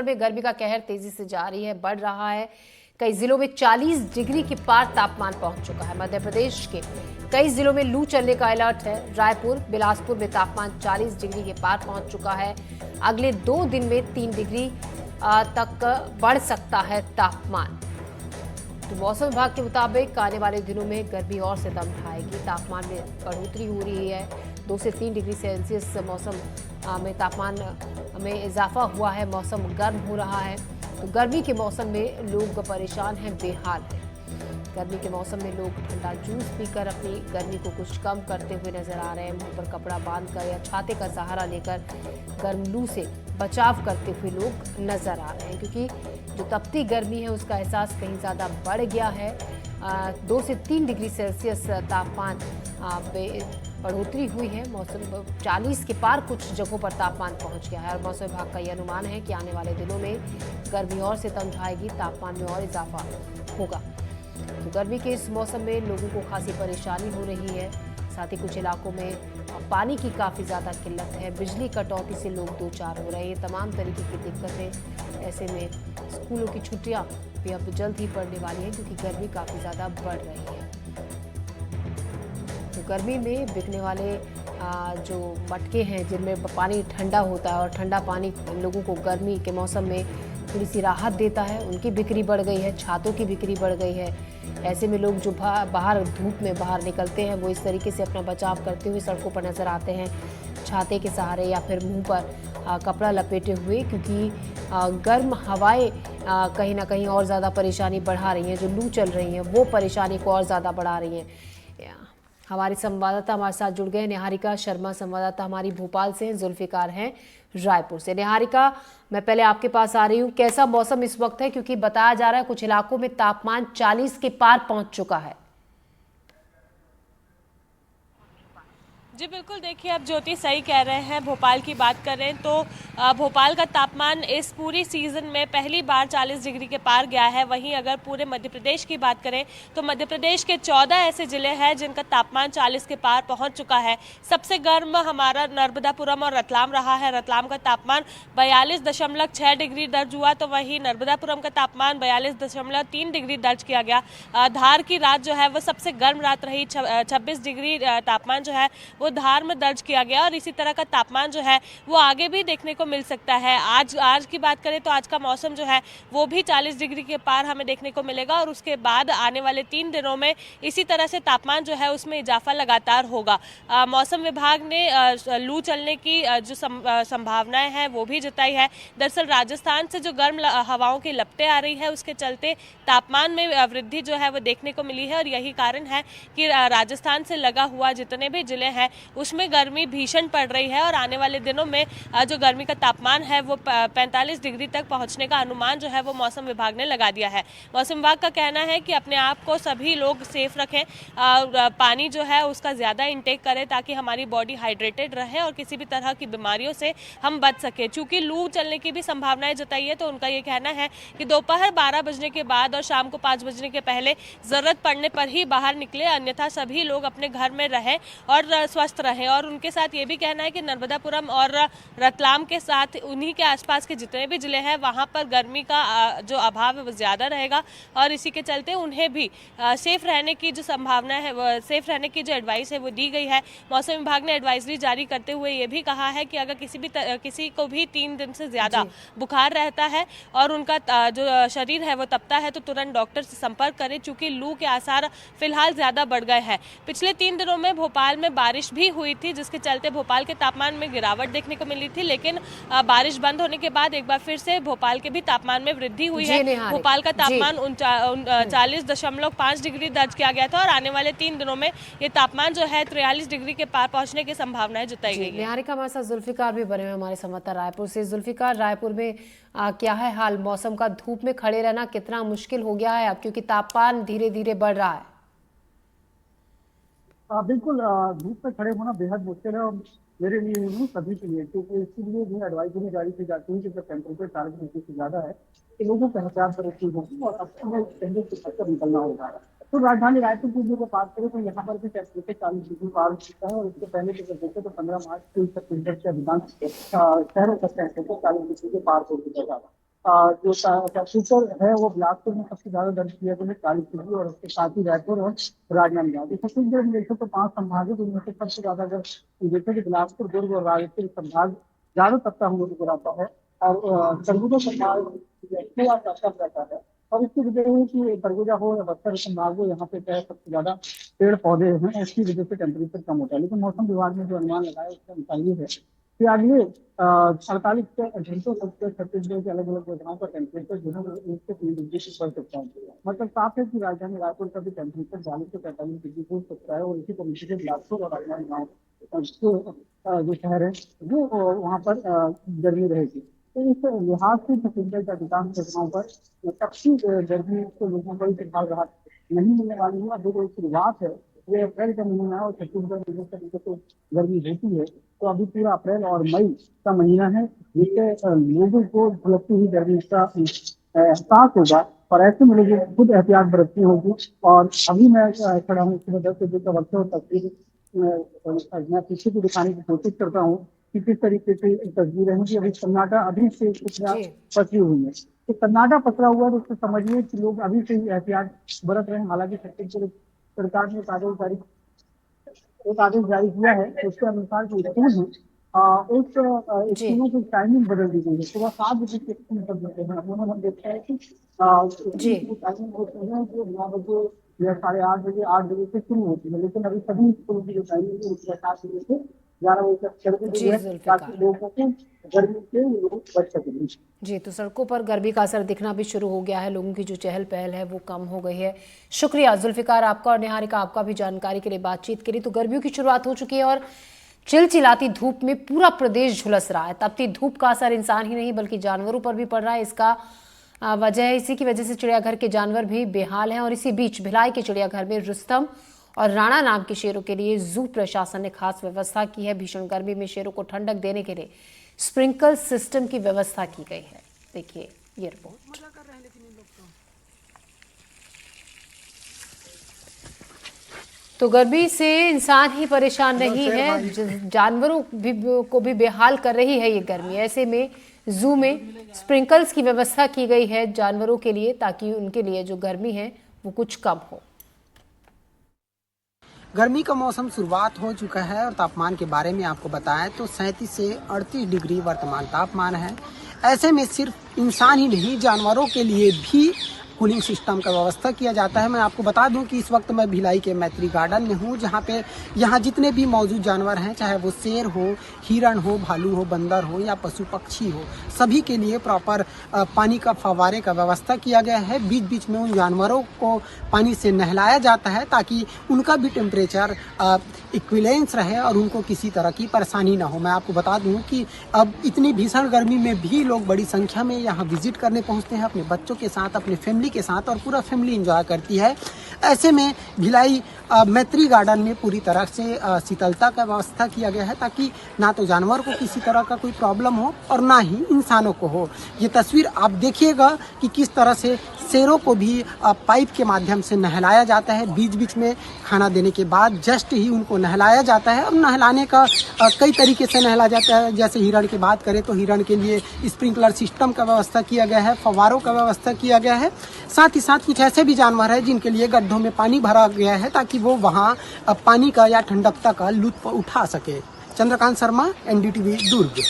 में गर्मी का कहर तेजी से जारी है, बढ़ रहा है। कई जिलों में 40 डिग्री के पार तापमान पहुंच चुका है। मध्य प्रदेश के कई जिलों में लू चलने का अलर्ट है। रायपुर, बिलासपुर में तापमान 40 डिग्री के पार पहुंच चुका है। अगले 2 दिन में 3 डिग्री तक बढ़ सकता है तापमान। तो मौसम विभाग के मुताबिक आने वाले दिनों में गर्मी और से दम ढाएगी। तापमान में बढ़ोतरी हो रही है। 2 से 3 डिग्री सेल्सियस मौसम में तापमान में इजाफा हुआ है। मौसम गर्म हो रहा है। तो गर्मी के मौसम में लोग परेशान हैं, बेहाल हैं। गर्मी के मौसम में लोग ठंडा जूस पीकर अपनी गर्मी को कुछ कम करते हुए नजर आ रहे हैं। मुंह पर कपड़ा बांधकर या छाते का सहारा लेकर गर्म लू से बचाव करते हुए लोग नजर आ रहे हैं, क्योंकि जो तपती गर्मी है उसका एहसास कहीं ज़्यादा बढ़ गया है। 2 से 3 डिग्री सेल्सियस तापमान में बढ़ोतरी हुई है। मौसम 40 के पार कुछ जगहों पर तापमान पहुंच गया है और मौसम विभाग का यह अनुमान है कि आने वाले दिनों में गर्मी और से दम ढाएगी, तापमान में और इजाफा होगा। तो गर्मी के इस मौसम में लोगों को खासी परेशानी हो रही है। साथ ही कुछ इलाकों में पानी की काफ़ी ज़्यादा किल्लत है। बिजली कटौती से लोग दो चार हो रहे हैं। तमाम तरीके की दिक्कतें, ऐसे में स्कूलों की छुट्टियां भी अब जल्द ही पड़ने वाली हैं, क्योंकि गर्मी काफ़ी ज़्यादा बढ़ रही है। तो गर्मी में बिकने वाले जो मटके हैं जिनमें पानी ठंडा होता है और ठंडा पानी लोगों को गर्मी के मौसम में थोड़ी सी राहत देता है, उनकी बिक्री बढ़ गई है। छातों की बिक्री बढ़ गई है। ऐसे में लोग जो बाहर धूप में बाहर निकलते हैं वो इस तरीके से अपना बचाव करते हुए सड़कों पर नजर आते हैं, छाते के सहारे या फिर मुंह पर कपड़ा लपेटे हुए, क्योंकि गर्म हवाएं कहीं ना कहीं और ज़्यादा परेशानी बढ़ा रही हैं। जो लू चल रही हैं वो परेशानी को और ज़्यादा बढ़ा रही हैं। हमारे संवाददाता हमारे साथ जुड़ गए। निहारिका शर्मा संवाददाता हमारी भोपाल से हैं, जुल्फिकार हैं रायपुर से। निहारिका, मैं पहले आपके पास आ रही हूँ। कैसा मौसम इस वक्त है, क्योंकि बताया जा रहा है कुछ इलाकों में तापमान 40 के पार पहुंच चुका है। जी बिल्कुल, देखिए अब ज्योति सही कह रहे हैं। भोपाल की बात करें तो भोपाल का तापमान इस पूरी सीज़न में पहली बार 40 डिग्री के पार गया है। वहीं अगर पूरे मध्य प्रदेश की बात करें तो मध्य प्रदेश के 14 ऐसे ज़िले हैं जिनका तापमान 40 के पार पहुंच चुका है। सबसे गर्म हमारा नर्मदापुरम और रतलाम रहा है। रतलाम का तापमान 42.6 डिग्री दर्ज हुआ, तो वहीं नर्मदापुरम का तापमान 42.3 डिग्री दर्ज किया गया। धार की रात जो है वो सबसे गर्म रात रही। 26 डिग्री तापमान जो है वो धार में दर्ज किया गया और इसी तरह का तापमान जो है वो आगे भी देखने को मिल सकता है। आज की बात करें तो आज का मौसम जो है वो भी 40 डिग्री के पार हमें देखने को मिलेगा और उसके बाद आने वाले 3 दिनों में इसी तरह से तापमान जो है उसमें इजाफा लगातार होगा। मौसम विभाग ने लू चलने की जो संभावनाएं हैं वो भी जताई है। दरअसल राजस्थान से जो गर्म हवाओं की लपटें आ रही है उसके चलते तापमान में वृद्धि जो है वो देखने को मिली है और यही कारण है कि राजस्थान से लगा हुआ जितने भी जिले हैं उसमें गर्मी भीषण पड़ रही है और आने वाले दिनों में जो गर्मी का तापमान है वो 45 डिग्री तक पहुंचने का अनुमान जो है वो मौसम विभाग ने लगा दिया है। मौसम विभाग का कहना है कि अपने आप को सभी लोग सेफ रखें, पानी जो है उसका ज़्यादा इंटेक करें ताकि हमारी बॉडी हाइड्रेटेड रहे और किसी भी तरह की बीमारियों से हम बच सके। चूँकि लू चलने की भी संभावनाएं जताई है तो उनका ये कहना है कि दोपहर 12 बजने के बाद और शाम को 5 बजने के पहले ज़रूरत पड़ने पर ही बाहर निकले, अन्यथा सभी लोग अपने घर में रहें और स्वस्थ रहें। और उनके साथ ये भी कहना है कि नर्मदापुरम और रतलाम के साथ उन्हीं के आसपास के जितने भी जिले हैं वहाँ पर गर्मी का जो अभाव है वो ज़्यादा रहेगा और इसी के चलते उन्हें भी सेफ रहने की जो संभावना है, सेफ रहने की जो एडवाइस है वो दी गई है। मौसम विभाग ने एडवाइजरी जारी करते हुए ये भी कहा है कि अगर किसी को भी 3 दिन से ज़्यादा बुखार रहता है और उनका जो शरीर है वो तपता है तो तुरंत डॉक्टर से संपर्क करें, चूँकि लू के आसार फिलहाल ज़्यादा बढ़ गए हैं। पिछले 3 दिनों में भोपाल में बारिश भी हुई थी जिसके चलते भोपाल के तापमान में गिरावट देखने को मिली थी, लेकिन बारिश बंद होने के बाद एक बार फिर से भोपाल के भी तापमान में वृद्धि हुई है। भोपाल का तापमान 40.5 डिग्री दर्ज किया गया था और आने वाले 3 दिनों में ये तापमान जो है 43 डिग्री के पार पहुंचने की संभावनाएं जताई गई है। निहारिका, हमारे साथ जुल्फिकार भी बने हुए हमारे संवाददाता रायपुर से। जुल्फिकार, रायपुर में क्या है हाल मौसम का? धूप में खड़े रहना कितना मुश्किल हो गया है अब, क्योंकि तापमान धीरे धीरे बढ़ रहा है। बिल्कुल, धूप में खड़े होना बेहद मुश्किल है और मेरे लिए नहीं सभी के लिए, क्योंकि इसीलिए भी एडवाइजरी जारी की जाती है कि जब टेम्परेचर 40 डिग्री से ज्यादा है तो लोगों को एहतियात बरतनी होगी और अब हमें पहले से हटकर निकलना होगा। तो राजधानी रायपुर की जो बात करें तो यहाँ पर भी टेम्परेचर 40 डिग्री पार हो चुका है और इसके पहले जो देखें तो 15 मार्च से तक विंटर के अधिकांश शहरों का टेम्परेचर 40 डिग्री के पार हो चुका था। जो टेम्परेचर है वो बिलासपुर में सबसे ज्यादा दर्ज किया गया 40 डिग्री, और उसके साथ ही रायपुर और राजनांदगांव। छत्तीसगढ़ में देखें तो 5 संभाग है जिनमें से सबसे ज्यादा अगर देखें तो बिलासपुर, दुर्ग और रायपुर संभाग ज्यादा तपता हुआ नजर आता है, और सरगुजा संभाग पूरा तप रहता है। और इसकी वजह है कि सरगुजा हो या बस्तर संभाग हो, यहाँ पे क्या सबसे ज्यादा पेड़ पौधे हैं, उसकी वजह से टेम्परेचर कम होता है। लेकिन मौसम विभाग ने जो अनुमान लगाया उसका अनुसार ये है कि अगले 48 घंटों तक छत्तीसगढ़ के अलग अलग जगहों का टेम्परेचर जो है 1 से 3 डिग्री से बढ़ सकता है। मतलब साफ है कि राजधानी रायपुर का भी टेम्परेचर 40 से 45 डिग्री हो सकता है, और इसी तरीके से बिलासपुर और राजनांदगांव जो शहर है वो वहाँ पर गर्मी रहेगी। तो इस लिहाज से छत्तीसगढ़ के अधिकांश जगहों पर तपती गर्मी से लोगों को फिलहाल राहत नहीं मिलने वाली है। अभी जो शुरुआत है ये अप्रैल का महीना है, और छत्तीसगढ़ में जिस तरीके से गर्मी होती है तो अभी पूरा अप्रैल और मई का महीना है, जिससे लोगों को झलकती हुई गर्मी का एहसास होगा, और ऐसे में लोगों को खुद एहतियात बरतनी होगी। और अभी मैं खड़ा हूँ सुबह 10 बजे का वक्त है, और तस्वीर मैं पीछे को दिखाने की कोशिश करता हूँ कि किस तरीके से तस्वीरें हैं कि अभी सन्नाटा अभी से कुछ पसरी हुई है। तो सन्नाटा पसरा हुआ है, तो उससे समझिए कि लोग अभी से ही एहतियात बरत रहे हैं। हालांकि छत्तीसगढ़ सरकार ने एक आदेश जारी किया है, उसके अनुसार जो स्कूल है उस जी स्कूलों की टाइमिंग बदल दी गई है। सुबह 7 बजे के स्कूल बंद होते हैं। अमूमन हम देखते हैं कि जी स्कूल की टाइमिंग होती है जो 9 बजे या 8:30 बजे 8 बजे से शुरू होती है, लेकिन अभी सभी स्कूलों की जो टाइमिंग है उसका 7 बजे से 11 बजे तक कर दी गई जी है, ताकि जुल्फिकार। लोगों को गर्मी से लोग बच सकें। जी, तो सड़कों पर गर्मी का असर दिखना भी शुरू हो गया है, लोगों की जो चहल पहल है वो कम हो गई है। शुक्रिया जुल्फिकार आपका और निहारिका आपका भी जानकारी के लिए, बातचीत के लिए। तो गर्मियों की शुरुआत हो चुकी है और चिलचिलाती धूप में पूरा प्रदेश झुलस रहा है। तपती धूप का असर इंसान ही नहीं बल्कि जानवरों पर भी पड़ रहा है। इसका वजह है, इसी की वजह से चिड़ियाघर के जानवर भी बेहाल हैं। और इसी बीच भिलाई के चिड़ियाघर में रुस्तम और राणा नाम के शेरों के लिए जू प्रशासन ने खास व्यवस्था की है। भीषण गर्मी में शेरों को ठंडक देने के लिए स्प्रिंकल सिस्टम की व्यवस्था की गई है। देखिए ये रिपोर्ट। तो गर्मी से इंसान ही परेशान नहीं है, जानवरों को भी बेहाल कर रही है ये गर्मी। ऐसे में जू में स्प्रिंकल्स की व्यवस्था की गई है जानवरों के लिए, ताकि उनके लिए जो गर्मी है वो कुछ कम हो। गर्मी का मौसम शुरुआत हो चुका है, और तापमान के बारे में आपको बताएं तो 37 से 38 डिग्री वर्तमान तापमान है। ऐसे में सिर्फ इंसान ही नहीं, जानवरों के लिए भी कूलिंग सिस्टम का व्यवस्था किया जाता है। मैं आपको बता दूं कि इस वक्त मैं भिलाई के मैत्री गार्डन में हूं, जहां पे यहाँ जितने भी मौजूद जानवर हैं, चाहे वो शेर हो, हिरण हो, भालू हो, बंदर हो या पशु पक्षी हो, सभी के लिए प्रॉपर पानी का फव्वारे का व्यवस्था किया गया है। बीच बीच में उन जानवरों को पानी से नहलाया जाता है, ताकि उनका भी टेम्परेचर इक्विलेंस रहे और उनको किसी तरह की परेशानी ना हो। मैं आपको बता दूं कि अब इतनी भीषण गर्मी में भी लोग बड़ी संख्या में यहाँ विजिट करने पहुँचते हैं, अपने बच्चों के साथ, अपने फैमिली के साथ, और पूरा फैमिली एंजॉय करती है। ऐसे में भिलाई मैत्री गार्डन में पूरी तरह से शीतलता का व्यवस्था किया गया है, ताकि ना तो जानवर को किसी तरह का कोई प्रॉब्लम हो और ना ही इंसानों को हो। ये तस्वीर आप देखिएगा कि किस तरह से शेरों को भी पाइप के माध्यम से नहलाया जाता है। बीच बीच में खाना देने के बाद जस्ट ही उनको नहलाया जाता है। और नहलाने का कई तरीके से नहला जाता है। जैसे हिरण की बात करें तो हिरण के लिए स्प्रिंकलर सिस्टम का व्यवस्था किया गया है, फव्वारों का व्यवस्था किया गया है। साथ ही साथ कुछ ऐसे भी जानवर हैं जिनके लिए गड्ढों में पानी भरा गया है, ताकि वो वहाँ पानी का या ठंडकता का लुत्फ उठा सके। चंद्रकांत शर्मा, एनडीटीवी, दुर्ग।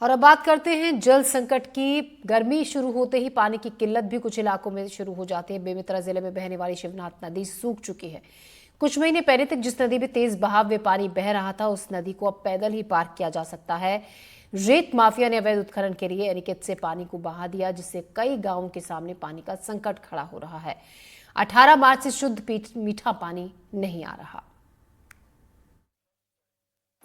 और अब बात करते हैं जल संकट की। गर्मी शुरू होते ही पानी की किल्लत भी कुछ इलाकों में शुरू हो जाती है। बेमेतरा जिले में बहने वाली शिवनाथ नदी सूख चुकी है। कुछ महीने पहले तक जिस नदी में तेज बहाव में पानी बह रहा था, उस नदी को अब पैदल ही पार किया जा सकता है। रेत माफिया ने अवैध उत्खनन के लिए एनीकट से पानी को बहा दिया, जिससे कई गांवों के सामने पानी का संकट खड़ा हो रहा है। 18 मार्च से शुद्ध मीठा पानी नहीं आ रहा।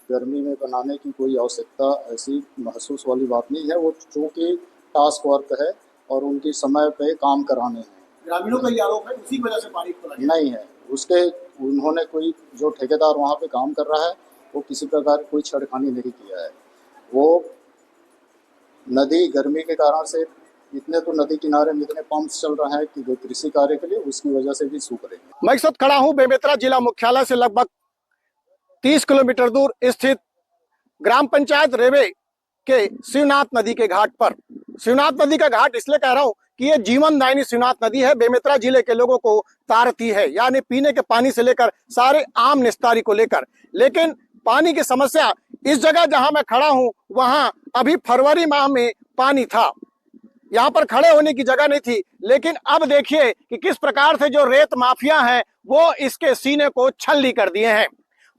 गर्मी में बनाने की कोई आवश्यकता ऐसी महसूस वाली बात नहीं है। वो चूंकि टास्क वर्क है और उनकी समय पे काम कराने हैं। ग्रामीणों का ये आरोप है उसी वजह से पानी नहीं है उसके, उन्होंने कोई जो ठेकेदार वहाँ पे काम कर रहा है वो किसी प्रकार कोई छेड़खानी नहीं किया है। वो नदी गर्मी के कारण से इतने तो नदी किनारे में इतने पंप्स चल रहे हैं कि जो कृषि कार्य के लिए, उसकी वजह से भी सूख रही है। मैं इस वक्त खड़ा हूँ बेमेतरा जिला मुख्यालय से लगभग 30 किलोमीटर दूर स्थित ग्राम पंचायत रेवे के शिवनाथ नदी के घाट पर। शिवनाथ नदी का घाट इसलिए कह रहा हूं कि ये जीवनदायिनी शिवनाथ नदी है, बेमेतरा जिले के लोगों को तारती है, यानी पीने के पानी से लेकर सारे आम निस्तारी को लेकर। लेकिन पानी की समस्या इस जगह जहां मैं खड़ा हूं वहां अभी फरवरी माह में पानी था, यहाँ पर खड़े होने की जगह नहीं थी। लेकिन अब देखिए कि किस प्रकार से जो रेत माफिया हैं वो इसके सीने को छलनी कर दिए हैं।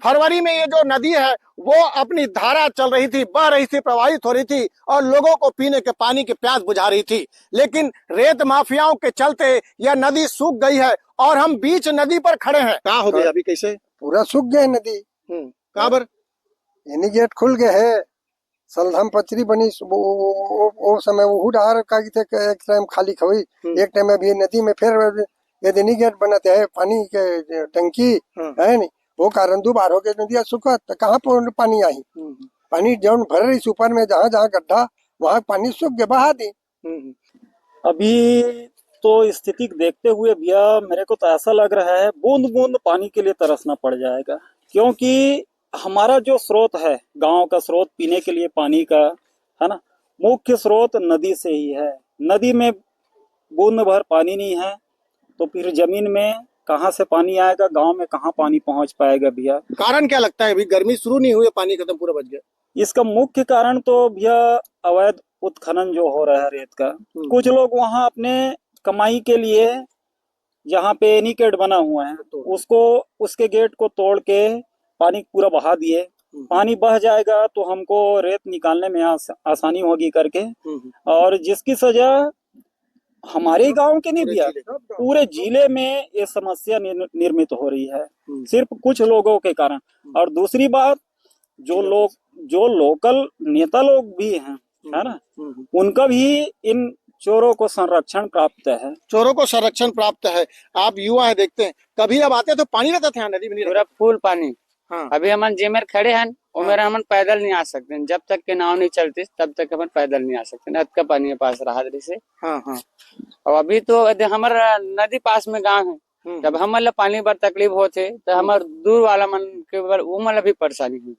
फरवरी में ये जो नदी है वो अपनी धारा चल रही थी, बह रही थी, प्रवाहित हो रही थी और लोगों को पीने के पानी की प्यास बुझा रही थी। लेकिन रेत माफियाओं के चलते यह नदी सूख गई है और हम बीच नदी पर खड़े हैं। क्या हो गया अभी, कैसे? पूरा सूख गया नदी। कहाँ पर? यानी गेट खुल गए है, सलधाम पचरी बनी वो समय वो डार का थे एक टाइम खाली खवी, एक टाइम अभी नदी में फिर ये गेट बनाते हैं पानी के टंकी है नहीं, वो कारण दो बार हो गए नदिया सूखा तो कहाँ पर पानी आई। पानी जौन भर रही ऊपर में जहाँ जहाँ गड्ढा वहाँ पानी सूख गया, बहा दी। अभी तो स्थिति देखते हुए भैया मेरे को तो ऐसा लग रहा है बूंद बूंद पानी के लिए तरसना पड़ जाएगा, क्योंकि हमारा जो स्रोत है, गांव का स्रोत पीने के लिए पानी का है ना, मुख्य स्रोत नदी से ही है। नदी में बूंद भर पानी नहीं है तो फिर जमीन में कहाँ से पानी आएगा, गांव में कहाँ पानी पहुंच पाएगा भैया? कारण क्या लगता है? अभी गर्मी शुरू नहीं हुई, पानी खत्म पूरा बच गया। इसका मुख्य कारण तो भैया अवैध उत्खनन जो हो रहा है रेत का। कुछ लोग वहाँ अपने कमाई के लिए जहाँ पे एनीकेट बना हुआ है उसको उसके गेट को तोड़ के पानी पूरा बहा दिए। पानी बह जाएगा तो हमको रेत निकालने में आसानी होगी करके, और जिसकी सजा हमारे गांव के नहीं भैया पूरे जिले में ये समस्या निर्मित हो रही है सिर्फ कुछ लोगों के कारण। और दूसरी बात, जो लोकल नेता लोग भी हैं है ना, उनका भी इन चोरों को संरक्षण प्राप्त है। चोरों को संरक्षण प्राप्त है। आप युवा है, देखते हैं कभी अब आते तो पानी रहता था नदी में, नहीं पूरा फुल पानी। हाँ। अभी हम जेमर खड़े हैं और मेरा हम पैदल नहीं आ सकते, जब तक के नाव नहीं चलती तब तक हम पैदल नहीं आ सकते, नद का पानी के पास रहा से। हाँ हाँ। और अभी तो हमारा नदी पास में गांव है, जब हम पानी पर तकलीफ होते तो हमारे दूर वाला मन के वो मतलब भी परेशानी हुई।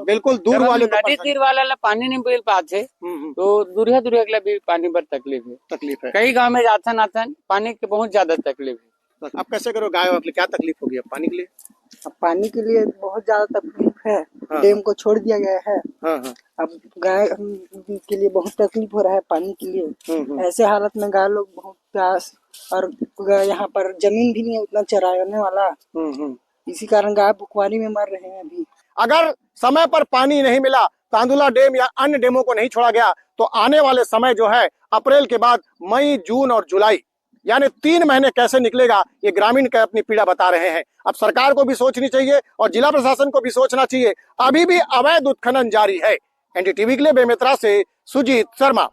बिल्कुल दूर वाले नदी तीर वाला पानी नहीं मिल पाते तो दूरिया दूरिया भी पानी पर तकलीफ है। कई गाँव में जाता नाता पानी की बहुत ज्यादा तकलीफ है। आप कैसे करो गाय वाले, क्या तकलीफ होगी अब पानी के लिए? अब पानी के लिए बहुत ज्यादा तकलीफ है। हाँ। डैम को छोड़ दिया गया है। हाँ हाँ। अब गाय के लिए बहुत तकलीफ हो रहा है पानी के लिए। ऐसे हालत में गाय लोग बहुत प्यास, और यहाँ पर जमीन भी नहीं है उतना चराने वाला, इसी कारण गाय भुखमरी में मर रहे हैं अभी। अगर समय पर पानी नहीं मिला, तांदुला डैम या अन्य डैमों को नहीं छोड़ा गया तो आने वाले समय जो है अप्रैल के बाद मई, जून और जुलाई यानी 3 महीने कैसे निकलेगा, ये ग्रामीण का अपनी पीड़ा बता रहे हैं। अब सरकार को भी सोचनी चाहिए और जिला प्रशासन को भी सोचना चाहिए। अभी भी अवैध उत्खनन जारी है। एनडीटीवी के लिए बेमेतरा से सुजीत शर्मा।